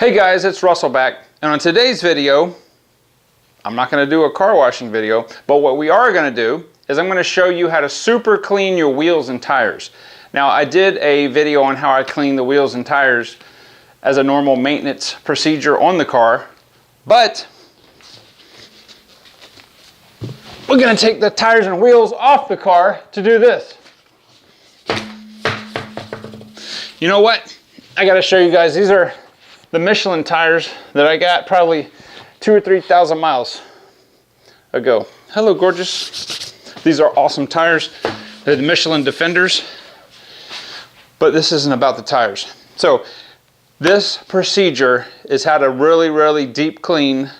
Hey guys, it's Russell back, and on today's video, I'm not going to do a car washing video, but what we are going to do is I'm going to show you how to super clean your wheels and tires. Now, I did a video on how I clean the wheels and tires as a normal maintenance procedure on the car, but we're going to take the tires and wheels off the car to do this. You know what? I got to show you guys. These are the Michelin tires that I got probably 2,000 or 3,000 miles ago. Hello, gorgeous. These are awesome tires. They're the Michelin Defenders, but this isn't about the tires. So this procedure is how to really deep clean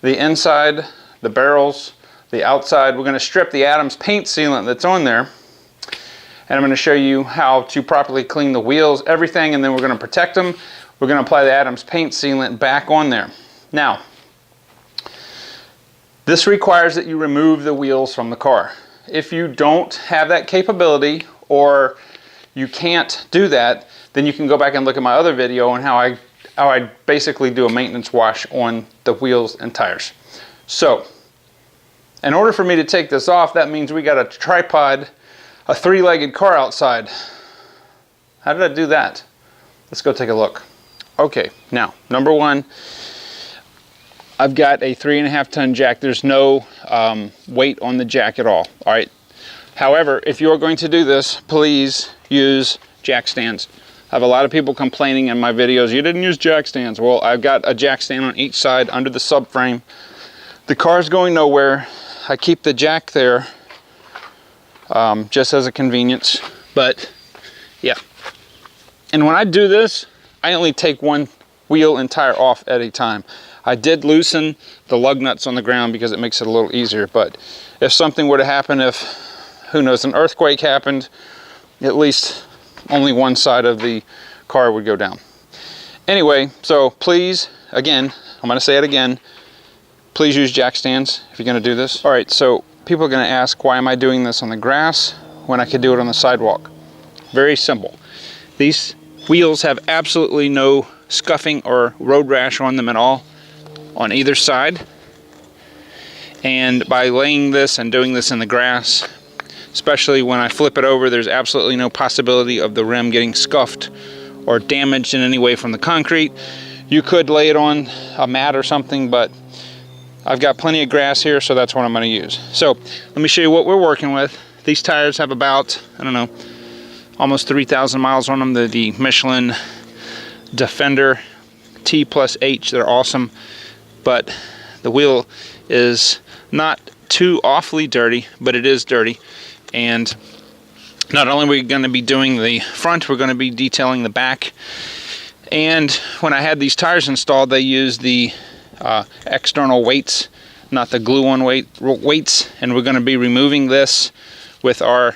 the inside, the barrels, the outside. We're going to strip the Adams paint sealant that's on there, and I'm going to show you how to properly clean the wheels, everything, and then we're going to protect them. We're going to apply the Adams paint sealant back on there. Now, this requires that you remove the wheels from the car. If you don't have that capability or you can't do that, then you can go back and look at my other video on how I basically do a maintenance wash on the wheels and tires. So, in order for me to take this off, that means we got a tripod, a three-legged car outside. How did I do that? Let's go take a look. Okay, now, number one, I've got a 3.5 ton jack. There's no weight on the jack at all. All right. However, if you're going to do this, please use jack stands. I have a lot of people complaining in my videos, you didn't use jack stands. Well, I've got a jack stand on each side under the subframe. The car's going nowhere. I keep the jack there just as a convenience, but yeah. And when I do this, I only take one wheel and tire off at a time. I did loosen the lug nuts on the ground because it makes it a little easier, but if something were to happen, if, who knows, an earthquake happened, at least only one side of the car would go down. Anyway, so please, again, I'm going to say it again, please use jack stands if you're going to do this. All right, so people are going to ask, why am I doing this on the grass when I could do it on the sidewalk? Very simple. These wheels have absolutely no scuffing or road rash on them at all on either side. And by laying this and doing this in the grass, especially when I flip it over, there's absolutely no possibility of the rim getting scuffed or damaged in any way from the concrete. You could lay it on a mat or something, but I've got plenty of grass here, so that's what I'm going to use. So let me show you what we're working with. These tires have about, I don't know, almost 3,000 miles on them. They're the Michelin Defender T+H. They're awesome, but the wheel is not too awfully dirty, but it is dirty. And not only are we going to be doing the front, we're going to be detailing the back. And when I had these tires installed, they used the external weights, not the glue-on weights, and we're going to be removing this with our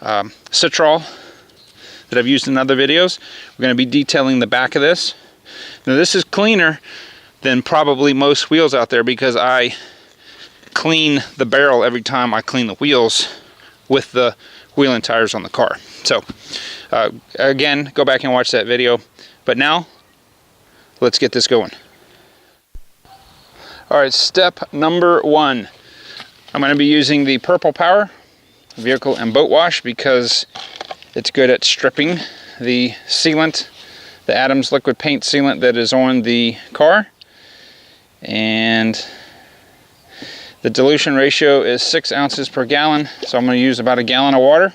Citrol that I've used in other videos. We're going to be detailing the back of this. Now, this is cleaner than probably most wheels out there because I clean the barrel every time I clean the wheels with the wheel and tires on the car. So again, go back and watch that video. But now, let's get this going. All right, step number one. I'm going to be using the Purple Power Vehicle and Boat Wash because it's good at stripping the sealant, the Adams Liquid Paint Sealant that is on the car. And the dilution ratio is 6 ounces per gallon, so I'm going to use about a gallon of water.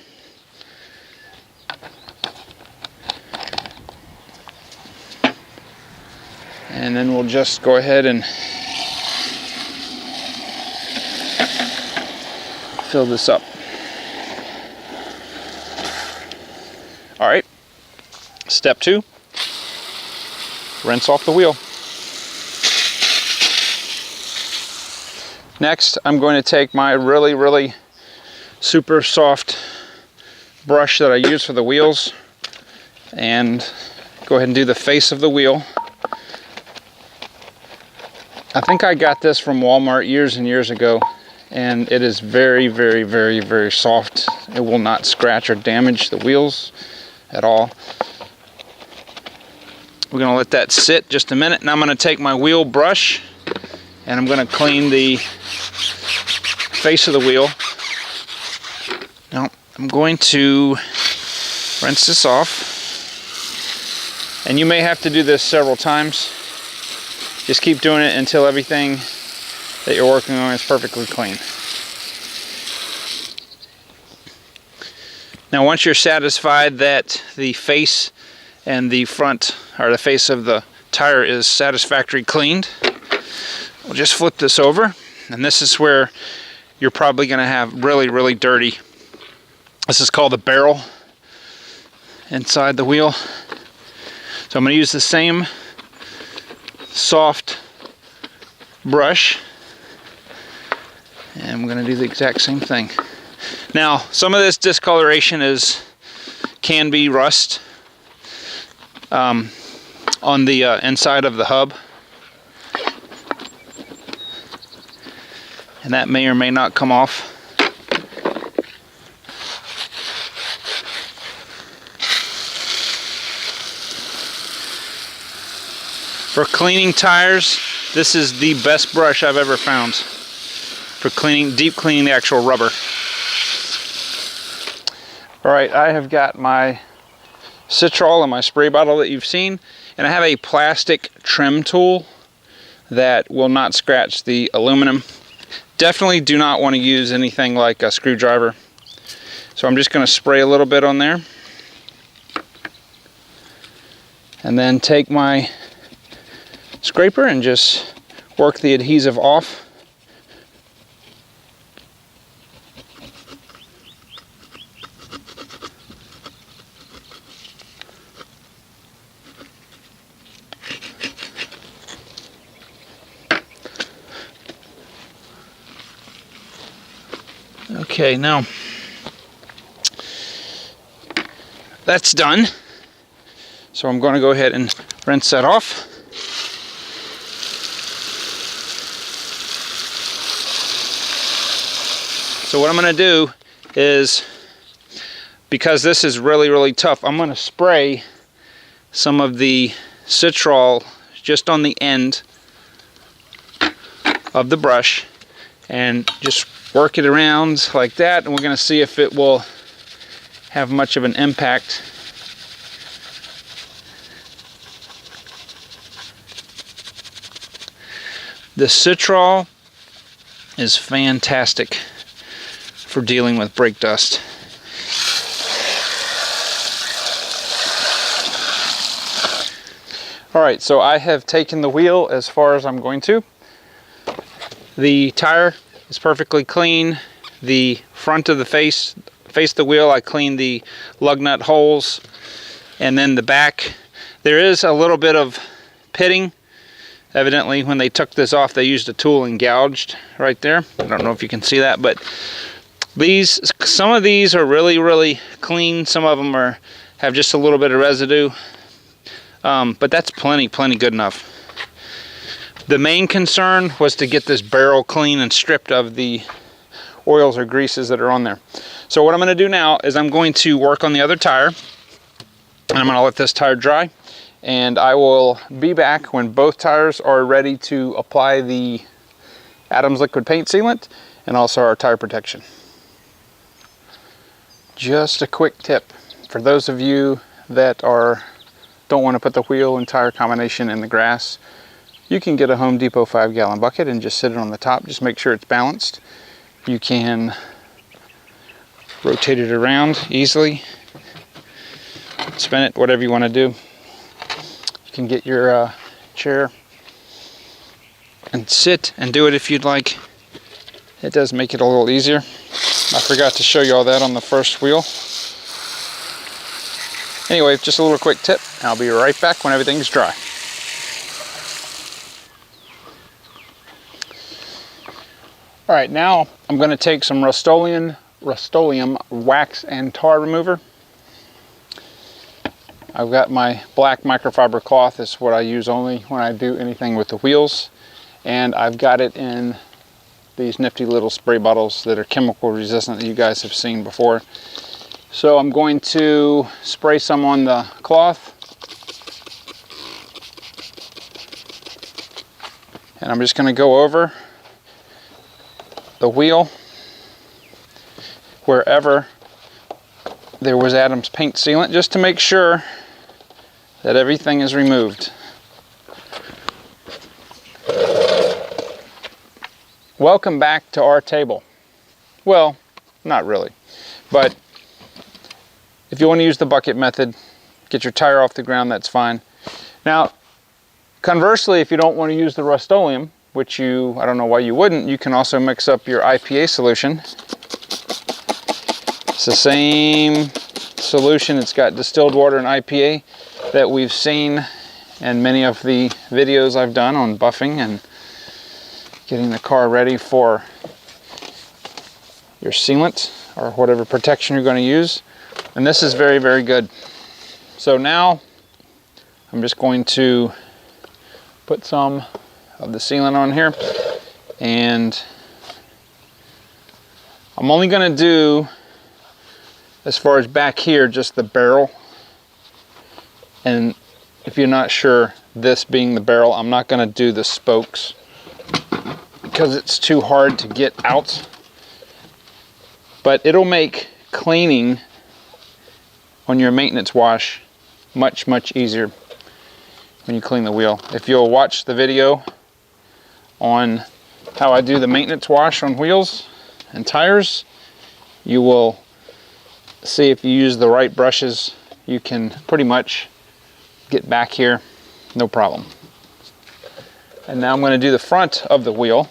And then we'll just go ahead and fill this up. All right, step two, rinse off the wheel. Next, I'm going to take my really super soft brush that I use for the wheels and go ahead and do the face of the wheel. I think I got this from Walmart years and years ago, and it is very soft. It will not scratch or damage the wheels at all. We're going to let that sit just a minute. Now I'm going to take my wheel brush and I'm going to clean the face of the wheel. Now I'm going to rinse this off. And you may have to do this several times. Just keep doing it until everything that you're working on is perfectly clean. Now once you're satisfied that the face and the front, or the face of the tire, is satisfactorily cleaned, we'll just flip this over. And this is where you're probably going to have really dirty. This is called the barrel inside the wheel. So I'm going to use the same soft brush, and I'm going to do the exact same thing. Now some of this discoloration can be rust on the inside of the hub, and that may or may not come off. For cleaning tires, this is the best brush I've ever found for deep cleaning the actual rubber. Alright, I have got my citral and my spray bottle that you've seen, and I have a plastic trim tool that will not scratch the aluminum. Definitely do not want to use anything like a screwdriver. So I'm just going to spray a little bit on there, and then take my scraper and just work the adhesive off. Okay, now that's done. So I'm going to go ahead and rinse that off. So what I'm going to do is, because this is really tough, I'm going to spray some of the citral just on the end of the brush and just work it around like that, and we're going to see if it will have much of an impact. The citral is fantastic for dealing with brake dust. Alright, so I have taken the wheel as far as I'm going to. The tire is perfectly clean. The front of the face of the wheel, I cleaned the lug nut holes, and then the back. There is a little bit of pitting. Evidently when they took this off they used a tool and gouged right there. I don't know if you can see that, but some of these are really clean. Some of them have just a little bit of residue, but that's plenty good enough. The main concern was to get this barrel clean and stripped of the oils or greases that are on there. So what I'm going to do now is I'm going to work on the other tire, and I'm going to let this tire dry, and I will be back when both tires are ready to apply the Adams Liquid Paint Sealant and also our tire protection. Just a quick tip for those of you that don't want to put the wheel and tire combination in the grass. You can get a Home Depot 5-gallon bucket and just sit it on the top. Just make sure it's balanced. You can rotate it around easily, spin it, whatever you want to do. You can get your chair and sit and do it if you'd like. It does make it a little easier. I forgot to show you all that on the first wheel. Anyway, just a little quick tip. I'll be right back when everything's dry. Alright, now I'm going to take some Rust-Oleum wax and tar remover. I've got my black microfiber cloth. It's what I use only when I do anything with the wheels. And I've got it in these nifty little spray bottles that are chemical resistant that you guys have seen before. So I'm going to spray some on the cloth And I'm just going to go over the wheel wherever there was Adams paint sealant, just to make sure that everything is removed. Welcome back to our table. Well, not really, but if you want to use the bucket method, get your tire off the ground, that's fine. Now, conversely, if you don't want to use the Rust-Oleum, which I don't know why you wouldn't, you can also mix up your IPA solution. It's the same solution. It's got distilled water and IPA that we've seen in many of the videos I've done on buffing and getting the car ready for your sealant or whatever protection you're going to use. And this is very, very good. So now I'm just going to put some of the sealant on here, and I'm only going to do, as far as back here, just the barrel. And if you're not sure, this being the barrel, I'm not going to do the spokes because it's too hard to get out. But it'll make cleaning on your maintenance wash much, much easier when you clean the wheel. If you'll watch the video on how I do the maintenance wash on wheels and tires, you will see if you use the right brushes, you can pretty much get back here, no problem. And now I'm going to do the front of the wheel.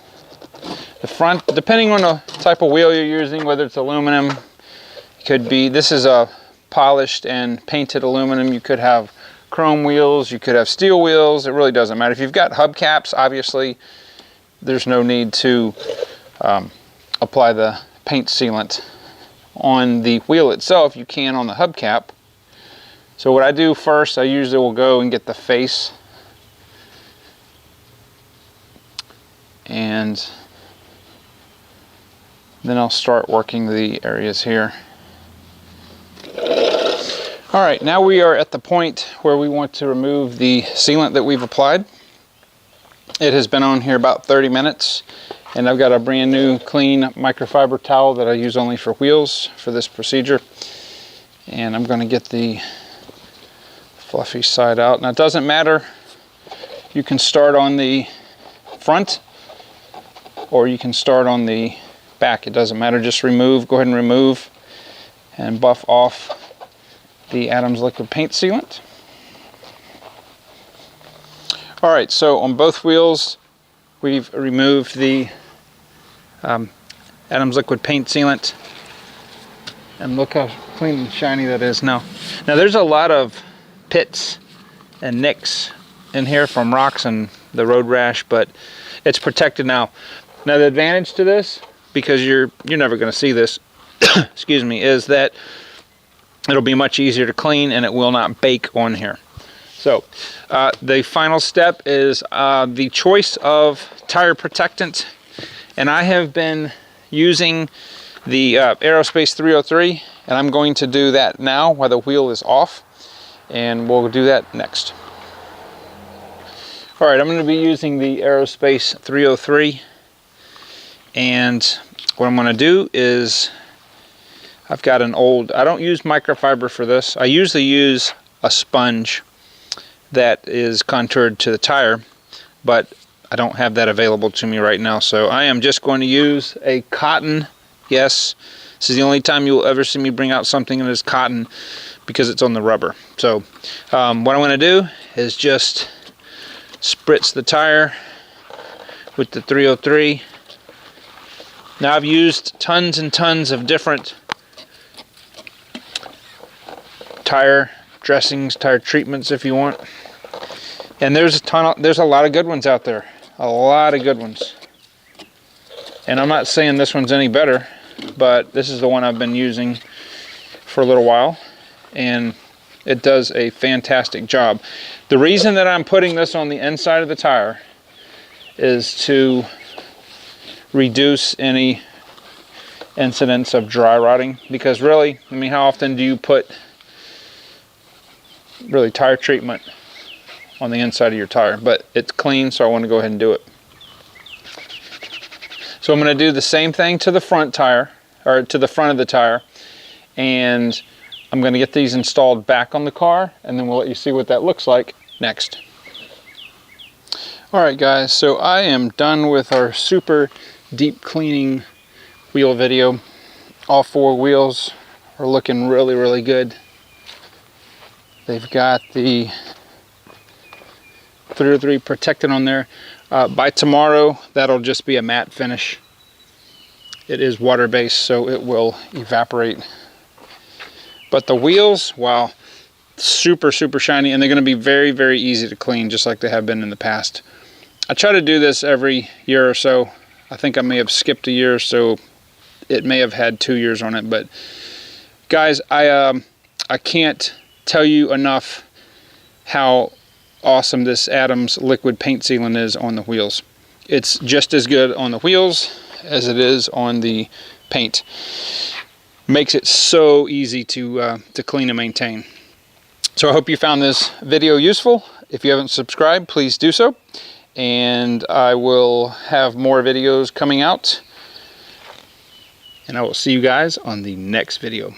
The front, depending on the type of wheel you're using, whether it's aluminum, it could be, this is a polished and painted aluminum. You could have chrome wheels, you could have steel wheels, it really doesn't matter. If you've got hubcaps, obviously there's no need to apply the paint sealant on the wheel itself. You can on the hubcap. So what I do first, I usually will go and get the face, and then I'll start working the areas here. All right, now we are at the point where we want to remove the sealant that we've applied. It has been on here about 30 minutes, and I've got a brand new clean microfiber towel that I use only for wheels for this procedure. And I'm going to get the fluffy side out. Now it doesn't matter, you can start on the front or you can start on the back. It doesn't matter, just remove, go ahead and remove and buff off the Adams Liquid Paint Sealant. Alright, so on both wheels we've removed the Adams Liquid Paint Sealant, and look how clean and shiny that is now. Now there's a lot of pits and nicks in here from rocks and the road rash, but it's protected now. Now the advantage to this, because you're never going to see this, excuse me, is that it'll be much easier to clean and it will not bake on here. So the final step is the choice of tire protectant, and I have been using the Aerospace 303, and I'm going to do that now while the wheel is off, and we'll do that next. Alright, I'm going to be using the Aerospace 303, and what I'm going to do is, I've got an old, I don't use microfiber for this, I usually use a sponge that is contoured to the tire, but I don't have that available to me right now, so I am just going to use a cotton. Yes, this is the only time you will ever see me bring out something that is cotton, because it's on the rubber. So what I'm going to do is just spritz the tire with the 303. Now I've used tons and tons of different tire dressings, tire treatments if you want, and there's a lot of good ones out there, a lot of good ones, and I'm not saying this one's any better, but this is the one I've been using for a little while, and it does a fantastic job. The reason that I'm putting this on the inside of the tire is to reduce any incidents of dry rotting, because really, I mean, how often do you put really tire treatment on the inside of your tire? But it's clean, so I want to go ahead and do it. So I'm going to do the same thing to the front tire, or to the front of the tire, and I'm going to get these installed back on the car, and then we'll let you see what that looks like next. Alright guys, so I am done with our super deep cleaning wheel video. All 4 wheels are looking really, really good. They've got the 303 protected on there. By tomorrow, that'll just be a matte finish. It is water-based, so it will evaporate. But the wheels, wow, super, super shiny, and they're going to be very, very easy to clean, just like they have been in the past. I try to do this every year or so. I think I may have skipped a year, so it may have had 2 years on it. But guys, I can't tell you enough how awesome this Adams Liquid Paint Sealant is on the wheels. It's just as good on the wheels as it is on the paint. Makes it so easy to clean and maintain. So I hope you found this video useful. If you haven't subscribed, please do so. And I will have more videos coming out. And I will see you guys on the next video.